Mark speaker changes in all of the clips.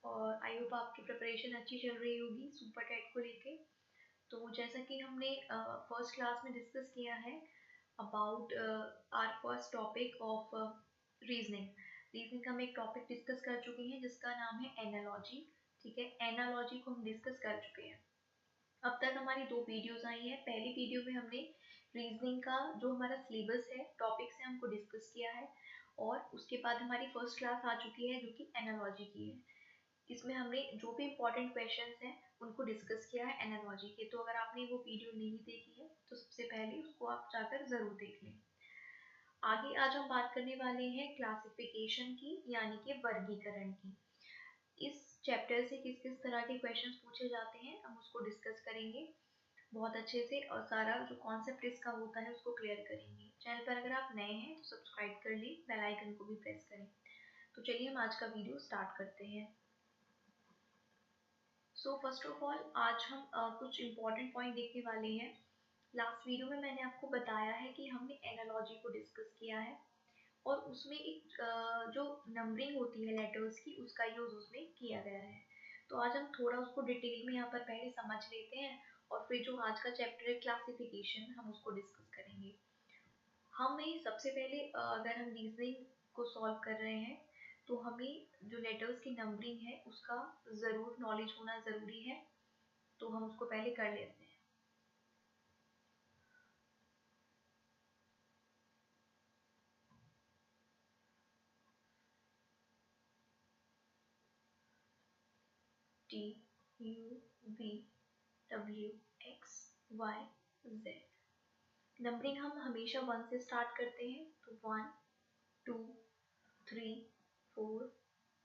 Speaker 1: और I hope आपकी preparation अच्छी चल रही होगी सुपर टेट को लेके। तो जैसा कि हमने फर्स्ट क्लास में डिस्कस किया है about our first topic of reasoning का हम एक टॉपिक डिस्कस कर चुके हैं जिसका नाम है एनालॉजी। ठीक है, एनालॉजी को हम डिस्कस कर चुके हैं। अब तक हमारी 2 वीडियोस आई हैं। पहली वीडियो में हमने रीजनिंग का जो हमारा सिलेबस है टॉपिक्स है हमको डिस्कस किया है, और उसके बाद हमारी फर्स्ट क्लास आ चुकी है जो कि एनालॉजी की है। इसमें हमने जो भी इम्पोर्टेंट क्वेश्चंस हैं उनको डिस्कस किया है एनालॉजी के। तो अगर आपने वो वीडियो नहीं देखी है तो सबसे पहले उसको आप जाकर ज़रूर देख लें। आगे आज हम बात करने वाले हैं क्लासिफिकेशन की, यानी कि वर्गीकरण की। इस चैप्टर से किस किस तरह के क्वेश्चंस पूछे जाते हैं हम उसको डिस्कस करेंगे बहुत अच्छे से, और सारा जो कॉन्सेप्ट इसका होता है उसको क्लियर करेंगे। चैनल पर अगर आप नए हैं तो सब्सक्राइब कर लें, बेल आइकन को भी प्रेस करें। तो चलिए हम आज का वीडियो स्टार्ट करते हैं। सो फर्स्ट ऑफ ऑल आज हम कुछ इम्पोर्टेंट पॉइंट देखने वाले हैं। लास्ट वीडियो में मैंने आपको बताया है कि हमने एनालॉजी को डिस्कस किया है और उसमें एक जो नंबरिंग होती है लेटर्स की उसका यूज उसमें किया गया है। तो आज हम थोड़ा उसको डिटेल में यहाँ पर पहले समझ लेते हैं और फिर जो आज का चैप्टर है क्लासिफिकेशन हम उसको डिस्कस करेंगे। हमें सबसे पहले अगर हम रीजनिंग को सॉल्व कर रहे हैं तो हमें जो लेटर्स की नंबरिंग है उसका ज़रूर नॉलेज होना ज़रूरी है। तो हम उसको पहले कर लेते हैं। T U V W X Y Z। Numbering हम हमेशा 1 से स्टार्ट करते हैं, तो 1 2 3 4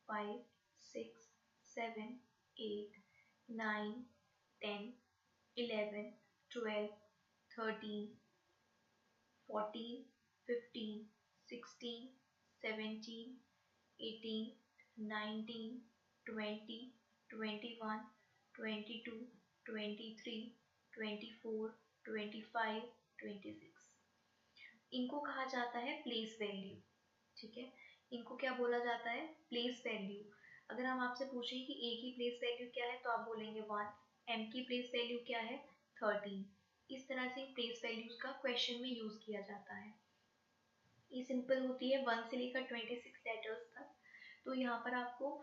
Speaker 1: 5 6 7 8 9 10 11 12 13 14 15 16 17 18 19 20 21 22 23 24 25 26। इनको कहा जाता है प्लेस वैल्यू। ठीक है, इनको क्या बोला जाता है? Place value. अगर हम आपसे पूछें कि ए की प्लेस वैल्यू क्या है तो आप बोलेंगे 1, एम की प्लेस वैल्यू क्या है 13। इस तरह से प्लेस वैल्यूज का क्वेश्चन में यूज किया जाता है। ये सिंपल होती है 1 से लेकर 26 लेटर्स तक। तो यहाँ पर आपको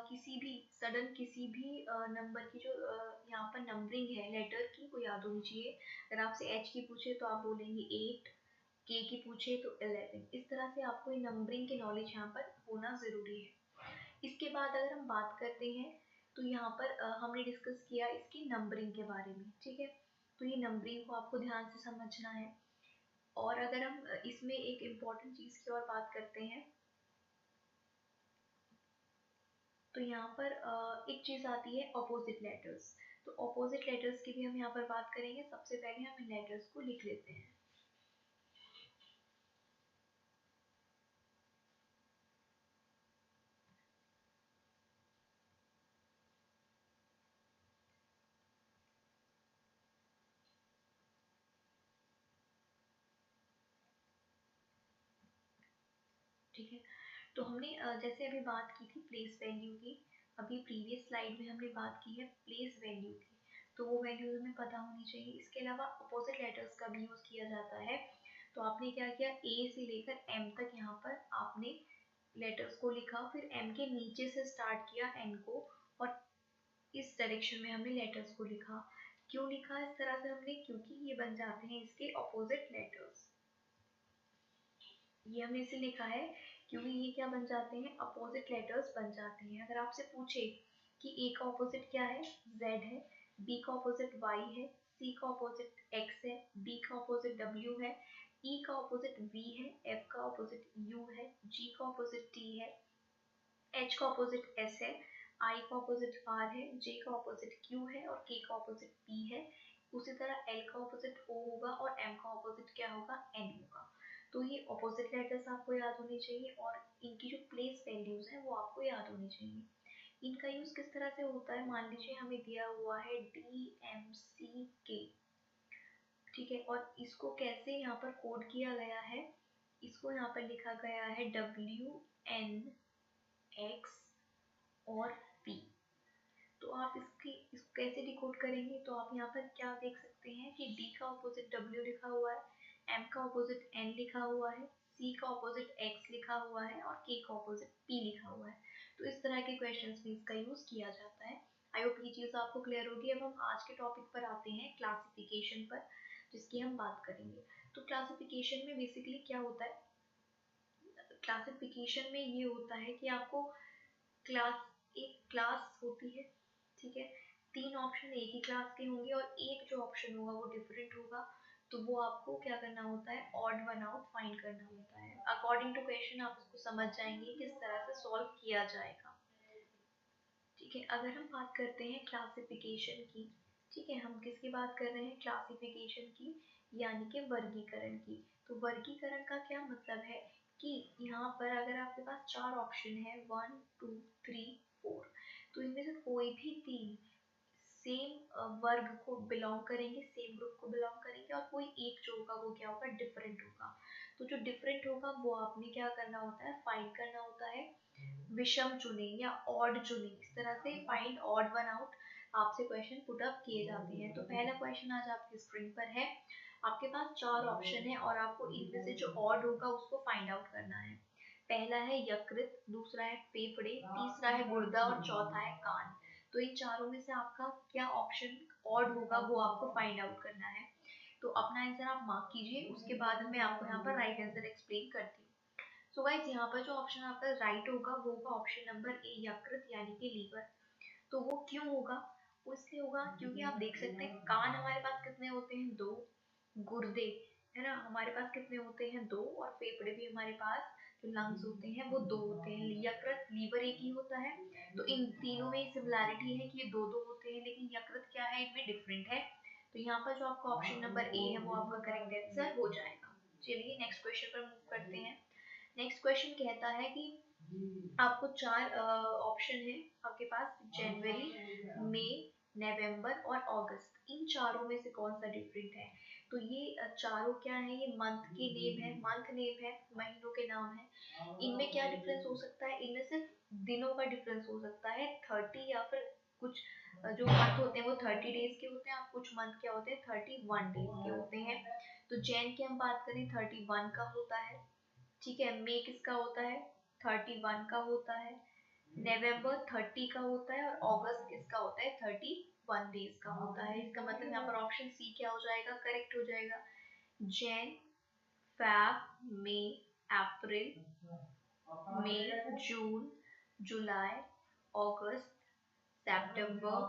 Speaker 1: किसी भी सडन किसी भी नंबर की जो यहाँ पर नंबरिंग है लेटर की वो याद होनी चाहिए। अगर आपसे एच की पूछे तो आप बोलेंगे 8, के की पूछे तो 11। इस तरह से आपको नंबरिंग की नॉलेज यहाँ पर होना ज़रूरी है। इसके बाद अगर हम बात करते हैं तो यहाँ पर हमने डिस्कस किया इसकी नंबरिंग के बारे में। ठीक है, तो ये नंबरिंग को आपको ध्यान से समझना है। और अगर हम इसमें एक इम्पॉर्टेंट चीज़ की और बात करते हैं तो यहाँ पर एक चीज़ आती है अपोजिट लेटर्स। तो अपोजिट लेटर्स की भी हम यहाँ पर बात करेंगे। सबसे पहले हम इन लेटर्स को लिख लेते हैं। ठीक है, तो हमने जैसे अभी बात की थी प्लेस वैल्यू की, अभी प्रीवियस स्लाइड में हमने बात की है प्लेस वैल्यू की, तो वो वैल्यूज हमें पता होनी चाहिए। इसके अलावा अपोजिट लेटर्स का भी यूज किया जाता है। तो आपने क्या किया, ए से लेकर एम तक यहाँ पर आपने लेटर्स को लिखा, फिर एम के नीचे से स्टार्ट किया एन को, और इस डायरेक्शन में हमने लेटर्स को लिखा। क्यों लिखा इस तरह से हमने? क्योंकि ये बन जाते हैं इसके अपोजिट लेटर्स। ये हमने इसे लिखा है क्योंकि ये क्या बन जाते हैं, अपोजिट लेटर्स बन जाते हैं। अगर आपसे पूछे कि ए का अपोजिट क्या है, जेड है, बी का अपोजिट वाई है, सी का अपोजिट एक्स है, डी का अपोजिट डब्ल्यू है, ई का अपोजिट वी है, एफ का अपोजिट यू है, जी का अपोजिट टी है, एच का अपोजिट एस है, आई का अपोजिट आर है, जे का अपोजिट क्यू है और के का अपोजिट पी है। उसी तरह एल का अपोजिट ओ होगा और एम का अपोजिट क्या होगा, एन होगा। तो ये अपोजिट लेटर्स आपको याद होने चाहिए और इनकी जो प्लेस वैल्यूज हैं वो आपको याद होनी चाहिए। इनका यूज किस तरह से होता है, मान लीजिए हमें दिया हुआ है डी एम सी के। ठीक है, और इसको कैसे यहाँ पर कोड किया गया है, इसको यहाँ पर लिखा गया है डब्ल्यू एन एक्स और पी। आप इसको कैसे डिकोड करेंगे, तो आप यहाँ पर क्या देख सकते हैं कि D का ऑपोजिट W लिखा हुआ है, M का ऑपोजिट N लिखा हुआ है, C का ऑपोजिट X लिखा हुआ है और K का ऑपोजिट P लिखा हुआ है। तो इस तरह के क्वेश्चंस में इसका यूज किया जाता है। आई होप ये चीज़ आपको क्लियर होगी। अब हम आज के टॉपिक पर आते हैं, क्लासिफिकेशन पर, जिसकी हम बात करेंगे। तो क्लासिफिकेशन में बेसिकली क्या होता है, क्लासिफिकेशन में ये होता है कि आपको एक क्लास होती है, ठीक है, 3 ऑप्शन एक ही क्लास के होंगे और एक जो ऑप्शन होगा वो डिफरेंट होगा, तो वो आपको क्या करना होता है, ऑड वन आउट फाइंड करना होता है। अकॉर्डिंग टू क्वेश्चन आप इसको समझ जाएंगे किस तरह से सॉल्व किया जाएगा, ठीक है। अगर हम बात करते हैं क्लासिफिकेशन की, ठीक है, हम किसकी बात कर रहे हैं, क्लासिफिकेशन की, यानी कि वर्गीकरण की। तो वर्गीकरण का क्या मतलब है कि यहाँ पर अगर आपके पास 4 ऑप्शन है, 1 2 3 4, तो इनमें से कोई भी 3 सेम वर्ग को बिलोंग करेंगे, सेम ग्रुप को बिलोंग करेंगे, और कोई एक जो होगा वो क्या होगा, डिफरेंट होगा। तो जो डिफरेंट होगा वो आपने क्या करना होता है, फाइंड करना होता है, विषम चुने या ऑड चुने, इस तरह से फाइंड ऑड वन आउट आपसे क्वेश्चन पुट अप किए जाते हैं। तो पहला क्वेश्चन आज आपकी स्क्रीन पर है, आपके पास 4 ऑप्शन है और आपको इनमें से जो ऑड होगा उसको फाइंड आउट करना है। पहला है यकृत, दूसरा है फेफड़े, तीसरा है गुर्दा और चौथा है कान। तो इन चारों में से आपका क्या ऑप्शन ऑड होगा वो आपको फाइंड आउट करना है। तो अपना आंसर आप मार्क कीजिए, उसके बाद मैं आपको यहाँ पर राइट आंसर एक्सप्लेन करती हूँ। सो गाइस, यहाँ पर जो ऑप्शन आपका राइट होगा वो होगा ऑप्शन नंबर ए, यकृत यानी कि लीवर। तो वो क्यों होगा, वो इसलिए होगा क्योंकि आप देख सकते हैं कान हमारे पास कितने होते हैं, 2, गुर्दे है ना हमारे पास कितने होते हैं, 2, और फेफड़े भी हमारे पास जो लंग्स होते हैं वो 2 होते हैं। यकृत, लीवर एक ही होता है। तो इन तीनों में सिमिलैरिटी है कि ये 2 होते हैं, लेकिन यकृत क्या है, इनमें डिफरेंट है। तो यहाँ पर जो आपका ऑप्शन नंबर ए है वो आपका करेक्ट आंसर हो जाएगा। चलिए नेक्स्ट क्वेश्चन पर मूव करते हैं। नेक्स्ट क्वेश्चन कहता है कि आपको 4 ऑप्शन है आपके पास, जनवरी, मई, नवंबर और अगस्त, इन चारों में से कौन सा डिफरेंट है। तो ये चारों क्या है, ये मंथ के नेम है, मंथ नेम है, महीनों के नाम है। इनमें क्या डिफरेंस हो सकता है, इनमें सिर्फ दिनों का डिफरेंस हो सकता है, 30 या फिर कुछ जो मंथ होते हैं वो 30 डेज के होते हैं, और कुछ मंथ क्या होते हैं 31 डेज के होते हैं। तो जैन की हम बात करें 31 का होता है, ठीक है। मई किसका होता है, 31 का होता है। नवंबर 30 का होता है, और अगस्त किसका होता है, 31 डेज का होता है। इसका मतलब यहाँ पर ऑप्शन सी क्या हो जाएगा, करेक्ट हो जाएगा। Jan, Feb, May, April, May, June, July, August, September,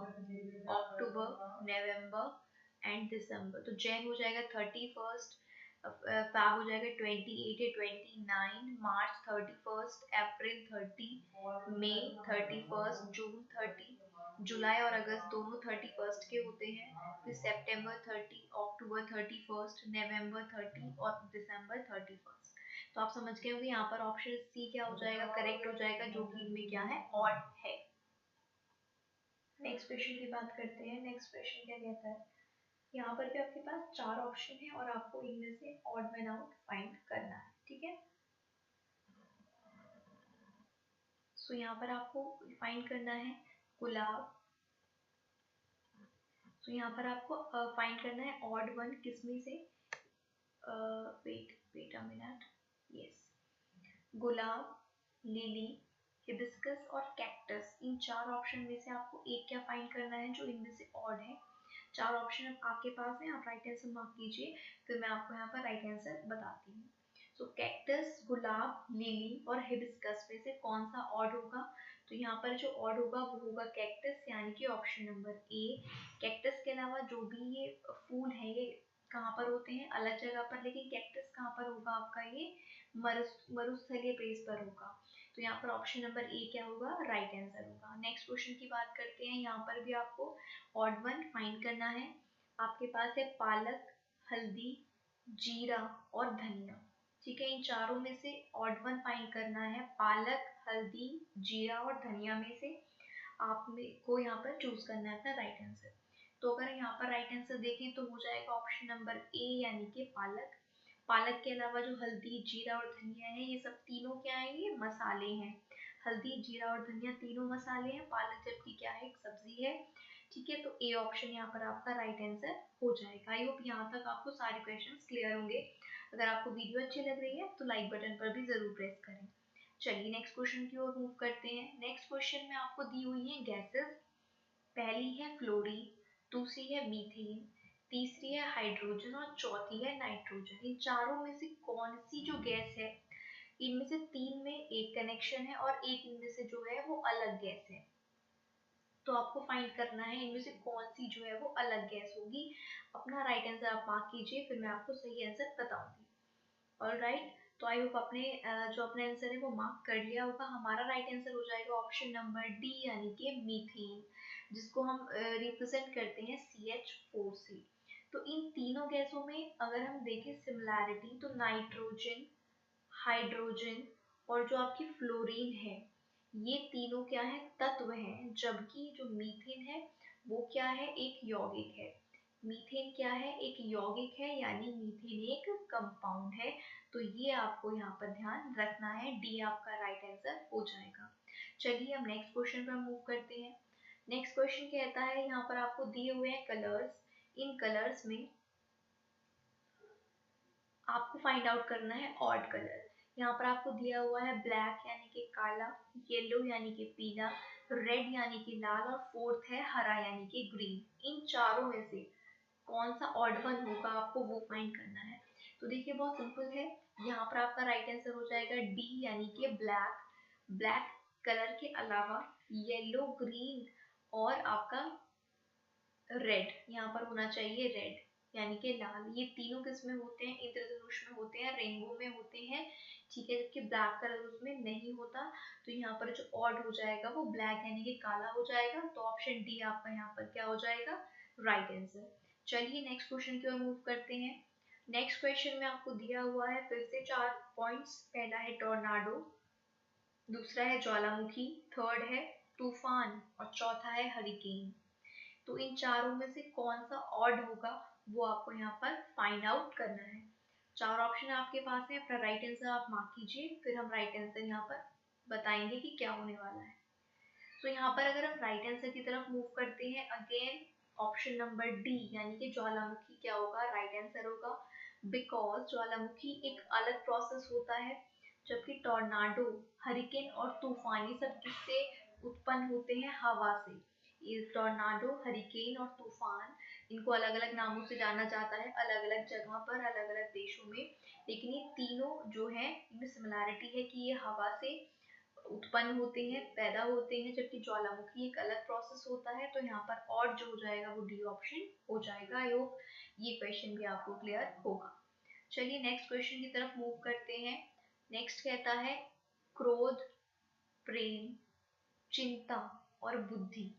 Speaker 1: October, November and December. तो जैन हो जाएगा 31, फैब हो जाएगा 28 या 29, मार्च 31, अप्रैल 30, मई 31, जून 30, जुलाई और अगस्त दोनों 31 के होते हैं। फिर सितंबर 30, अक्टूबर 31, नवंबर 30 और दिसंबर 31। तो आप समझ गए होंगे यहाँ पर ऑप्शन सी क्या हो जाएगा, करेक्ट हो जाएगा, जो कि इनमें क्या है, ऑड है। नेक्स्ट क्वेश्चन की बात करते हैं। नेक्स्ट क्वेश्चन क्या कहता है, यहाँ पर भी आपके पास 4 ऑप्शन है और आपको इनमें से ऑड वन आउट फाइंड करना है, ठीक है। सो यहाँ पर आपको फाइंड करना है गुलाब। सो यहाँ पर आपको फाइंड करना है ऑड वन किसमें से, wait wait a minute, yes, गुलाब, लिली, हिबिस्कस और कैक्टस, इन 4 ऑप्शन में से आपको एक क्या फाइंड करना है जो इनमें से ऑड है। 4 ऑप्शन आपके पास है, आप राइट आंसर मार्क कीजिए, फिर मैं आपको यहाँ पर राइट आंसर बताती हूँ। सो कैक्टस, गुलाब, लिली और हिबिस्कस में से कौन सा ऑड होगा। तो यहाँ पर जो ऑड होगा वो होगा कैक्टस, यानी कि ऑप्शन नंबर ए। कैक्टस के अलावा जो भी ये फूल है ये कहाँ पर होते हैं, अलग जगह पर, लेकिन कैक्टस कहाँ पर होगा आपका, ये मरुस्थलीय प्लेस पर होगा। तो यहाँ पर ऑप्शन नंबर ए क्या होगा, राइट आंसर होगा। नेक्स्ट क्वेश्चन की बात करते हैं। यहाँ पर भी आपको ऑड वन फाइंड करना है। आपके पास है पालक, हल्दी, जीरा और धनिया, ठीक है। इन चारों में से ऑड वन फाइंड करना है, पालक, हल्दी, जीरा और धनिया में से आपको यहाँ पर चूज करना है अपना राइट आंसर। तो अगर यहाँ पर राइट आंसर देखें तो हो जाएगा ऑप्शन नंबर ए, यानी कि पालक। पालक के अलावा जो हल्दी, जीरा और धनिया है, ये सब तीनों क्या है, ये मसाले हैं। हल्दी, जीरा और धनिया तीनों मसाले हैं। पालक जबकि क्या है, एक सब्जी है। ठीक है, तो ए ऑप्शन यहाँ पर आपका राइट आंसर हो जाएगा। आई होप यहाँ तक आपको सारे क्वेश्चंस क्लियर होंगे। अगर आपको वीडियो अच्छी लग रही है तो लाइक बटन पर भी जरूर प्रेस करें। चलिए नेक्स्ट क्वेश्चन की ओर मूव करते हैं। नेक्स्ट क्वेश्चन में आपको दी हुई है गैसेस। पहली है फ्लोरीन, दूसरी है मीथेन, तीसरी है हाइड्रोजन और चौथी है नाइट्रोजन। इन चारों में से कौन सी जो गैस है, इनमें से तीन में एक कनेक्शन है और एक इनमें से जो है वो अलग गैस है। तो आपको फाइंड करना है इनमें से कौन सी जो है वो अलग गैस होगी। अपना राइट आंसर आप मार्क कीजिए, फिर मैं आपको सही आंसर बताऊंगी। ऑलराइट, तो आई होप आपने जो अपना आंसर है वो मार्क कर लिया होगा। हमारा राइट आंसर हो जाएगा ऑप्शन नंबर डी, यानी कि मीथेन, जिसको हम रिप्रेजेंट करते हैं CH4 से। तो इन तीनों गैसों में अगर हम देखें सिमिलैरिटी, तो नाइट्रोजन, हाइड्रोजन और जो आपकी फ्लोरीन है, ये तीनों क्या है, तत्व हैं। जबकि जो मीथेन है वो क्या है, एक यौगिक है। मीथेन क्या है, एक यौगिक है, यानी मीथेन एक कंपाउंड है। तो ये आपको यहाँ पर ध्यान रखना है। डी आपका राइट आंसर हो जाएगा। चलिए हम नेक्स्ट क्वेश्चन पर मूव करते हैं। नेक्स्ट क्वेश्चन कहता है, यहाँ पर आपको दिए हुए हैं कलर्स। इन कलर्स में आपको फाइंड आउट करना है ऑड कलर। यहाँ पर आपको दिया हुआ है ब्लैक यानी कि काला, येलो यानी कि पीला, रेड यानी कि लाल और फोर्थ है हरा यानी कि ग्रीन। इन चारों में से कौन सा ऑड वन होगा, आपको वो फाइंड करना है। तो देखिए बहुत सिंपल है। यहाँ पर आपका राइट आंसर हो जाएगा डी, यानी कि ब्लैक। ब्लैक कलर के अलावा येलो, ग्रीन और आपका रेड, यहाँ पर होना चाहिए रेड यानी कि लाल। ये तीनों किस में होते हैं, इंद्रधनुष में होते हैं, रेनबो में होते हैं। ठीक है, जबकि ब्लैक कलर उसमें नहीं होता। तो यहाँ पर जो ऑड हो जाएगा वो ब्लैक यानी कि काला हो जाएगा। तो ऑप्शन डी आपका यहाँ पर क्या हो जाएगा, राइट आंसर। चलिए नेक्स्ट क्वेश्चन की ओर मूव करते हैं। नेक्स्ट क्वेश्चन में आपको दिया हुआ है फिर से 4 पॉइंट्स। पहला है टोर्नाडो, दूसरा है ज्वालामुखी, थर्ड है तूफान और चौथा है हरिकेन। तो इन चारों में से कौन सा ऑड होगा वो आपको यहाँ पर फाइंड आउट करना है। चार ऑप्शन आपके पास है, अपना राइट आंसर आप मार्क कीजिए, फिर हम राइट आंसर यहाँ पर बताएंगे कि क्या होने वाला है। तो यहाँ पर अगर हम राइट आंसर की तरफ मूव करते हैं, अगेन ऑप्शन नंबर डी यानी कि ज्वालामुखी क्या होगा, राइट आंसर होगा। बिकॉज ज्वालामुखी एक अलग प्रोसेस होता है, जबकि टॉर्नाडो, हरिकेन और तूफान ये सब किससे उत्पन्न होते हैं, हवा से। ये टॉर्नाडो, हरिकेन और तूफान, इनको अलग अलग नामों से जाना जाता है अलग अलग जगह पर, अलग अलग देशों में। लेकिन ये तीनों जो है इनमें सिमिलैरिटी है कि ये हवा से उत्पन्न होते हैं, पैदा होते हैं, जबकि ज्वालामुखी एक अलग प्रोसेस होता है। तो यहाँ पर और जो हो जाएगा वो डी ऑप्शन हो जाएगा। आई होप ये क्वेश्चन भी आपको क्लियर होगा। चलिए नेक्स्ट क्वेश्चन की तरफ मूव करते हैं। नेक्स्ट कहता है क्रोध, प्रेम, चिंता और बुद्धि,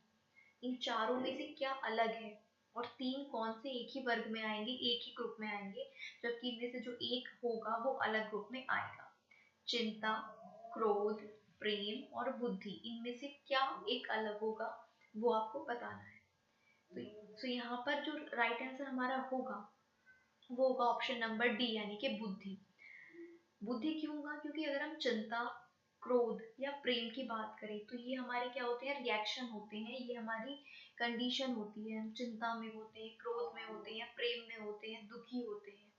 Speaker 1: इन चारों में से क्या अलग है और तीन कौन से एक ही वर्ग में आएंगे, एक ही ग्रुप में आएंगे, जबकि इनमें से जो एक होगा वो अलग ग्रुप में आएगा। चिंता, क्रोध, प्रेम और बुद्धि, इनमें से क्या एक अलग होगा वो आपको बताना है। तो यहाँ पर जो राइट आंसर हमारा होगा वो होगा ऑप्शन नंबर डी, यानी कि बुद्धि। बुद्धि क्यों होगा, क्योंकि अगर हम चिंता, क्रोध या प्रेम की बात करें तो ये हमारे क्या होते हैं, रिएक्शन होते हैं, ये हमारी कंडीशन होती है। हम चिंता में होते हैं, क्रोध में होते हैं, प्रेम में होते हैं, दुखी होते हैं।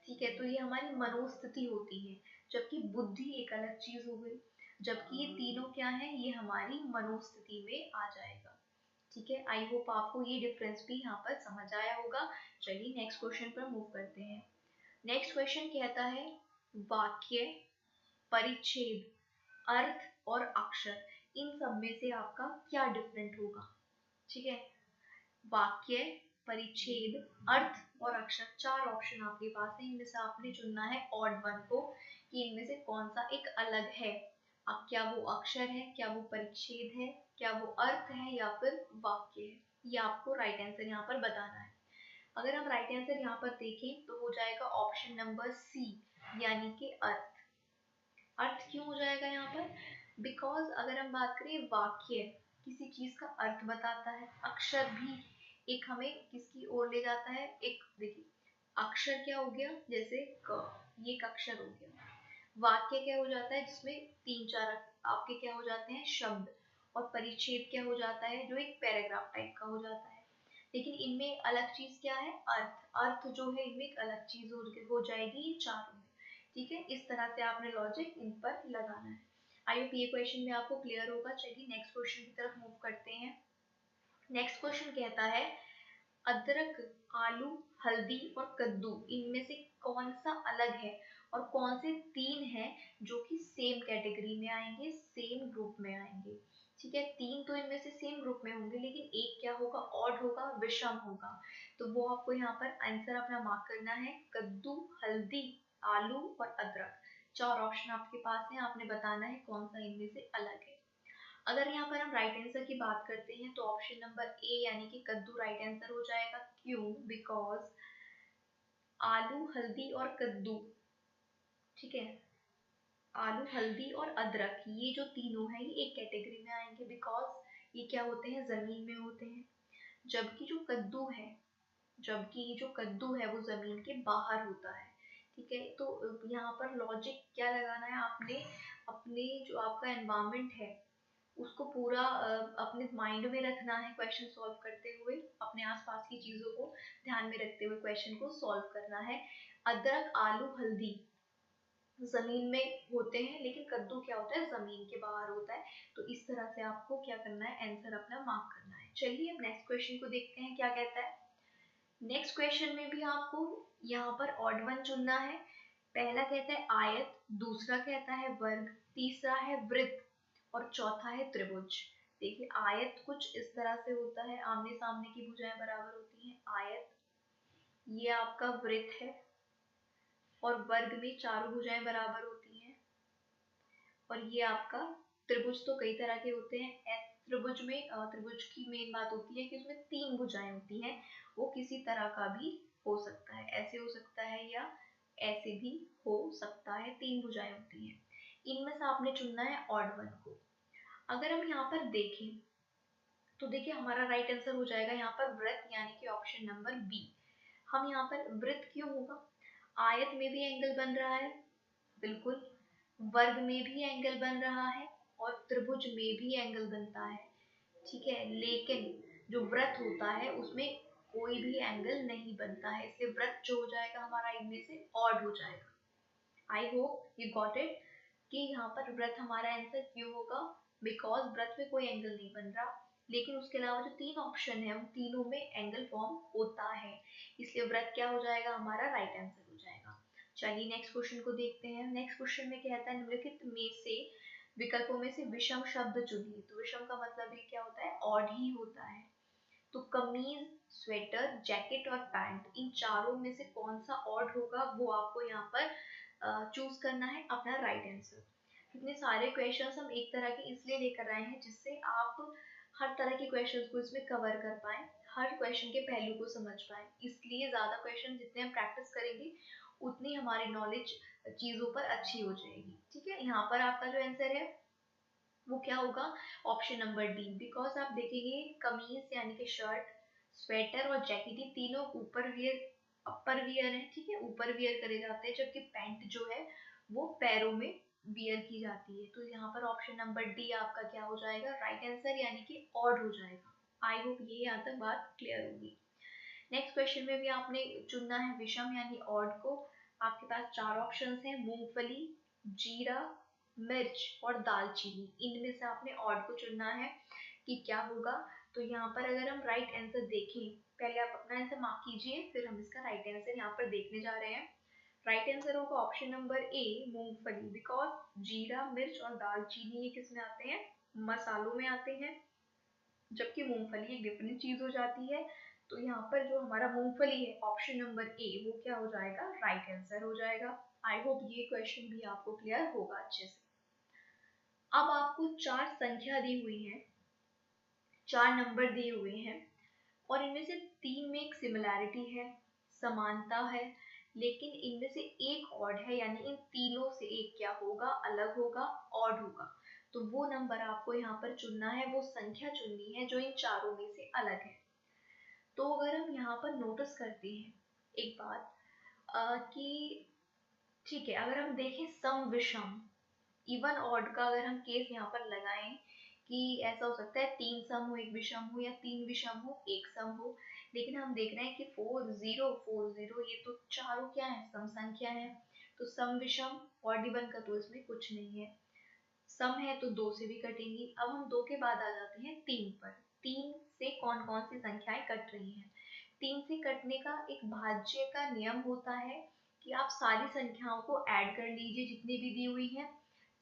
Speaker 1: ठीक है, तो ये हमारी मनोस्थिति होती है। जबकि बुद्धि एक अलग चीज हो गई, जबकि ये तीनों क्या है, ये हमारी मनोस्थिति में आ जाएगा। ठीक है, आई होप आपको ये डिफरेंस भी यहाँ पर समझ आया होगा। चलिए नेक्स्ट क्वेश्चन पर मूव करते हैं। नेक्स्ट क्वेश्चन कहता है वाक्य, परिच्छेद, अर्थ और अक्षर, इन सब में से आपका क्या डिफरेंट होगा। ठीक है, वाक्य, परिच्छेद, अर्थ और अक्षर, चार ऑप्शन आपके पास है। इनमें से आपने चुनना है ऑड वन को, कि इनमें से कौन सा एक अलग है। अब क्या वो अक्षर है, क्या वो परिच्छेद है, क्या वो अर्थ है या फिर वाक्य है, ये आपको राइट आंसर यहाँ पर बताना है। अगर हम राइट आंसर यहाँ पर देखें तो हो जाएगा ऑप्शन नंबर सी, यानी कि अर्थ। अर्थ क्यों हो जाएगा यहाँ पर, बिकॉज अगर हम बात करें वाक्य किसी चीज का अर्थ बताता है, अक्षर भी एक हमें किसकी ओर ले जाता है, एक देखिए अक्षर क्या हो गया, जैसे क, ये एक अक्षर हो गया। वाक्य क्या हो जाता है, जिसमें तीन चार आपके क्या हो जाते हैं शब्द, और परिच्छेद क्या हो जाता है जो एक पैराग्राफ टाइप का हो जाता है। लेकिन इनमें अलग चीज क्या है, अर्थ। अर्थ जो है इनमें एक अलग चीज हो जाएगी इन चारों में। ठीक है, इस तरह से आपने लॉजिक इन पर लगाना है। आई होप ये क्वेश्चन में आपको क्लियर होगा। चलिए नेक्स्ट क्वेश्चन की तरफ मूव करते हैं। नेक्स्ट क्वेश्चन कहता है अदरक, आलू, हल्दी और कद्दू इनमें से कौन सा अलग है, और कौन से तीन हैं जो कि सेम कैटेगरी में आएंगे, सेम ग्रुप में आएंगे। ठीक है, तीन तो इनमें से सेम ग्रुप में होंगे, लेकिन एक क्या होगा, ऑड होगा, विषम होगा। तो वो आपको यहाँ पर आंसर अपना मार्क करना है। कद्दू, हल्दी, आलू और अदरक, चार ऑप्शन आपके पास है, आपने बताना है कौन सा इनमें से अलग है। अगर यहाँ पर हम राइट आंसर की बात करते हैं तो ऑप्शन नंबर ए यानी कि कद्दू राइट आंसर हो जाएगा। क्यों? बिकॉज आलू, हल्दी और कद्दू, ठीक है, आलू, हल्दी और अदरक ये जो तीनों है ये एक कैटेगरी में आएंगे, बिकॉज ये क्या होते हैं, जमीन में होते हैं। जबकि जो कद्दू है वो जमीन के बाहर होता है। ठीक है, तो यहाँ पर लॉजिक क्या लगाना है आपने, अपने जो आपका एनवायरमेंट है उसको पूरा अपने माइंड में रखना है। क्वेश्चन सॉल्व करते हुए अपने आसपास की चीजों को ध्यान में रखते हुए क्वेश्चन को सॉल्व करना है। अदरक, आलू, हल्दी जमीन में होते हैं, लेकिन कद्दू क्या होता है, जमीन के बाहर होता है। तो इस तरह से आपको क्या करना है, आंसर अपना मार्क करना है। चलिए अब नेक्स्ट क्वेश्चन को देखते हैं क्या कहता है। नेक्स्ट क्वेश्चन में भी आपको यहाँ पर ऑड वन चुनना है। पहला कहता है आयत, दूसरा कहता है वर्ग, तीसरा है वृत्त और चौथा है त्रिभुज। देखिए आयत कुछ इस तरह से होता है, आमने सामने की भुजाएं बराबर होती हैं, आयत। ये आपका वृत्त है, और वर्ग में चारों भुजाएं बराबर होती हैं। और ये आपका त्रिभुज, तो कई तरह के होते हैं। त्रिभुज में त्रिभुज की मेन बात होती है कि उसमें तीन भुजाएं होती हैं। वो किसी तरह का भी हो सकता है, ऐसे हो सकता है या ऐसे भी हो सकता है, तीन भुजाएं होती हैं। इनमें से आपने चुनना है ऑड वन को। अगर हम यहाँ पर देखें तो देखिए हमारा राइट आंसर हो जाएगा यहाँ पर वृत्त, यानी कि ऑप्शन नंबर बी। हम यहाँ पर वृत्त क्यों होगा, आयत में भी एंगल बन रहा है, बिल्कुल, वर्ग में भी एंगल बन रहा है और त्रिभुज में भी एंगल बनता है। ठीक है, लेकिन जो वृत्त होता है उसमें कोई भी एंगल नहीं बनता है, इसलिए वृत्त जो हो जाएगा हमारा इनमें से ऑड हो जाएगा। I hope you got it कि यहाँ पर वृत्त हमारा आंसर क्यों होगा, बिकॉज वृत्त में कोई एंगल नहीं बन रहा, लेकिन उसके अलावा जो तीन ऑप्शन है उन तीनों में एंगल फॉर्म होता है, इसलिए वृत्त क्या हो जाएगा, हमारा राइट आंसर हो जाएगा। चलिए नेक्स्ट क्वेश्चन को देखते हैं। नेक्स्ट क्वेश्चन में कहता है निम्नलिखित में से विकल्पों में से विषम शब्द चुनिए। तो विषम का मतलब ये क्या होता है, ऑड ही होता है। तो कमीज, स्वेटर, जैकेट और पैंट, इन चारों में से कौन सा ऑड होगा वो आपको यहाँ पर चूज करना है अपना राइट आंसर। इतने सारे क्वेश्चंस हम एक तरह के इसलिए लेकर आए हैं जिससे आप हर तरह के क्वेश्चंस को इसमें कवर कर पाए, हर क्वेश्चन के पहलू को समझ पाए। इसलिए ज्यादा क्वेश्चन जितने हम प्रैक्टिस करेंगे उतनी हमारी नॉलेज चीजों पर अच्छी हो जाएगी। ठीक है, यहाँ पर आपका जो आंसर है वो क्या होगा, ऑप्शन नंबर डी। बिकॉज आप देखेंगे कमीज यानी कि शर्ट, स्वेटर और जैकेट ये तीनों ऊपर वियर, अपर वियर है। ठीक है, ऊपर वियर करे जाते हैं, जबकि पैंट जो है वो पैरों में वियर की जाती है। तो यहाँ पर ऑप्शन नंबर डी आपका क्या हो जाएगा, राइट आंसर, यानी कि ऑड हो जाएगा। आई होप ये यहाँ तक बात क्लियर होगी। नेक्स्ट क्वेश्चन में भी आपने चुनना है विषम यानी ऑड को। आपके पास चार ऑप्शंस हैं, मूंगफली, जीरा, मिर्च और दालचीनी, इनमें से आपने ऑड को चुनना है कि क्या होगा। तो यहाँ पर अगर हम राइट आंसर देखें, पहले आप अपना आंसर मार्क कीजिए, फिर हम इसका राइट आंसर यहाँ पर देखने जा रहे हैं। राइट आंसर होगा ऑप्शन नंबर ए, मूंगफली। बिकॉज जीरा, मिर्च और दालचीनी ये किस में आते हैं, मसालों में आते हैं, जबकि मूंगफली एक डिफरेंट चीज हो जाती है। तो यहाँ पर जो हमारा मूंगफली है ऑप्शन नंबर ए वो क्या हो जाएगा, राइट आंसर हो जाएगा। आई होप ये क्वेश्चन भी आपको क्लियर होगा अच्छे से। अब आपको चार संख्या दी हुई है, चार नंबर दिए हुए हैं, और इनमें से तीन में एक सिमिलैरिटी है, समानता है, लेकिन इनमें से एक ऑड है, यानी इन तीनों से एक क्या होगा, अलग होगा, ऑड होगा। तो वो नंबर आपको यहाँ पर चुनना है, वो संख्या चुननी है जो इन चारों में से अलग है। तो अगर हम यहाँ पर नोटिस करते हैं एक बात कि ठीक है, अगर हम देखें सम विषम, इवन ऑड का अगर हम केस यहाँ पर लगाएं कि ऐसा हो सकता है 3 सम हो 1 विषम हो या 3 विषम हो 1 सम हो, लेकिन हम देख रहे हैं कि 4 0 4 0 ये तो चारों क्या है, सम संख्या है, तो सम विषम ऑड इवन का तो इसमें कुछ नहीं है। सम है तो 2 से भी कटेंगी। अब हम 2 के बाद आ जाते हैं 3 पर। 3 से कौन कौन सी संख्याएं कट रही हैं। 3 से कटने का एक भाज्य का नियम होता है कि आप सारी संख्याओं को ऐड कर लीजिए जितनी भी दी हुई हैं।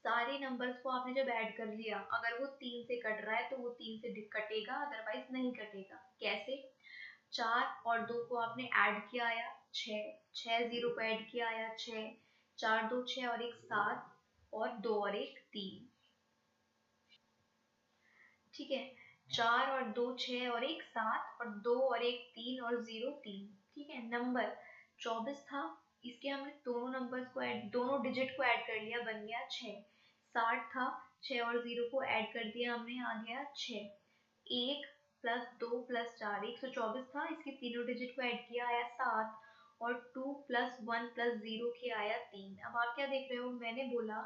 Speaker 1: सारे नंबर्स को आपने जब ऐड कर लिया, अगर वो 3 से कट रहा है तो वो 3 से कटेगा, अदरवाइज नहीं कटेगा। कैसे? 4 और 2 को आपने ऐड किया आया 6, 6 0 को ऐड किया आया 6, 4 2 6 और 1 7 और 2 और 1 3। ठीक है, 4 और 2 6 और 1 7 और 2 और 1 3 और 0 3। ठीक है, नंबर 24 था, इसके हमने दोनों नंबर्स को ऐड, दोनों डिजिट को ऐड कर लिया, बन गया 6। 60 था, 6 और 0 को ऐड कर दिया हमने, आ गया 6। 1 प्लस 2 प्लस 4 124 था, इसके तीनों डिजिट को ऐड किया आया 7 और 2 प्लस 1 प्लस 0 के आया 3। अब आप क्या देख रहे हो, मैंने बोला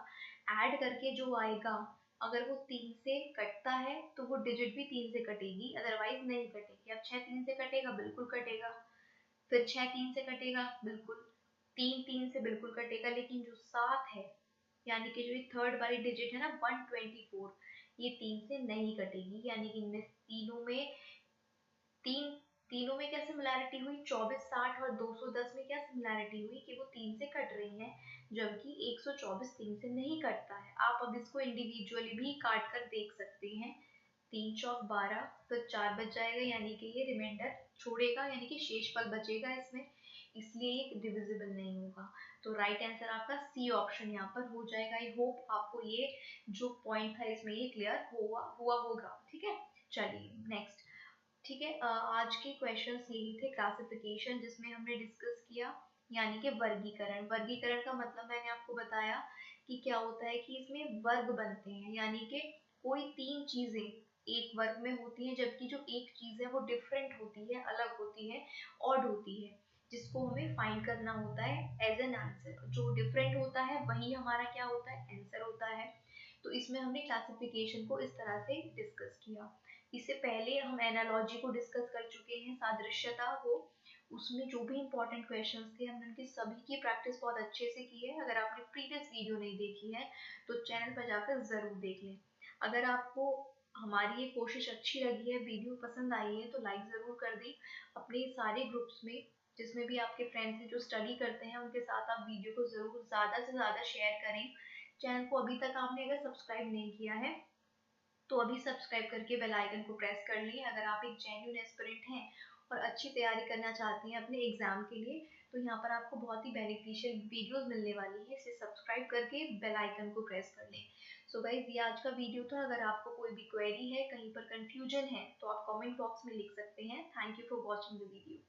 Speaker 1: ऐड करके जो आएगा अगर वो 3 से कटता है तो वो डिजिट भी 3 से कटेगी, अदरवाइज नहीं कटेगी। अब 6 3 से कटेगा, बिल्कुल कटेगा। फिर 6 3 से कटेगा, बिल्कुल। 3 3 से बिल्कुल कटेगा, लेकिन जो 7 है यानी कि जो ये थर्ड वाली डिजिट है ना 124, ये 3 से नहीं कटेगी। यानी कि इनमें तीन तीनों में क्या सिमिलैरिटी हुई, 24 60 और 210 में क्या सिमिलैरिटी हुई कि वो 3 से कट रही हैं, जबकि 124 3 से नहीं कटता है। आप अब इसको इंडिविजुअली भी काट कर देख सकते हैं। 3 चौक 12, फिर 4 बच जाएगा, यानी कि ये रिमाइंडर छोड़ेगा, यानी कि शेषफल बचेगा इसमें, इसलिए ये डिविजिबल नहीं होगा। तो राइट आंसर आपका सी ऑप्शन यहाँ पर हो जाएगा। आई होप आपको ये जो पॉइंट था इसमें ये क्लियर हुआ होगा। ठीक है, चलिए नेक्स्ट। ठीक है, आज के क्वेश्चंस यही थे, क्लासिफिकेशन जिसमें हमने डिस्कस किया, यानी कि वर्गीकरण। वर्गीकरण का मतलब मैंने आपको बताया कि क्या होता है कि इसमें वर्ग बनते हैं, यानी कि कोई 3 चीजें एक वर्ग में होती हैं, जबकि जो एक चीज है वो डिफरेंट होती है, अलग होती है, ऑड होती है, जिसको हमें फाइंड करना होता है एज एन आंसर। जो डिफरेंट होता है वही हमारा क्या होता है, आंसर होता है। तो इसमें हमने क्लासिफिकेशन को इस तरह से डिस्कस किया। इससे पहले हम एनालॉजी को डिस्कस कर चुके हैं, सादृश्यता को, उसमें जो भी इंपॉर्टेंट क्वेश्चंस थे हमने उनकी सभी की प्रैक्टिस बहुत अच्छे से की है। अगर आपने प्रीवियस वीडियो नहीं देखी है तो चैनल पर जाकर जरूर देख लें। अगर आपको हमारी ये कोशिश अच्छी लगी है, वीडियो पसंद आई है, तो लाइक ज़रूर कर दें। अपने सारे ग्रुप्स में जिसमें भी आपके फ्रेंड्स हैं जो स्टडी करते हैं उनके साथ आप वीडियो को ज़रूर ज़्यादा से ज़्यादा शेयर करें। चैनल को अभी तक आपने अगर सब्सक्राइब नहीं किया है तो अभी सब्सक्राइब करके बेल आइकन को प्रेस कर लें। अगर आप एक जेन्युइन एस्पिरेंट हैं और अच्छी तैयारी करना चाहते हैं अपने एग्जाम के लिए, तो यहाँ पर आपको बहुत ही बेनिफिशियल वीडियोस मिलने वाली है। इसे सब्सक्राइब करके बेल आइकन को प्रेस कर लें। सो गाइज, ये आज का वीडियो था। अगर आपको कोई भी क्वेरी है, कहीं पर कंफ्यूजन है, तो आप कमेंट बॉक्स में लिख सकते हैं। Thank you for watching the video.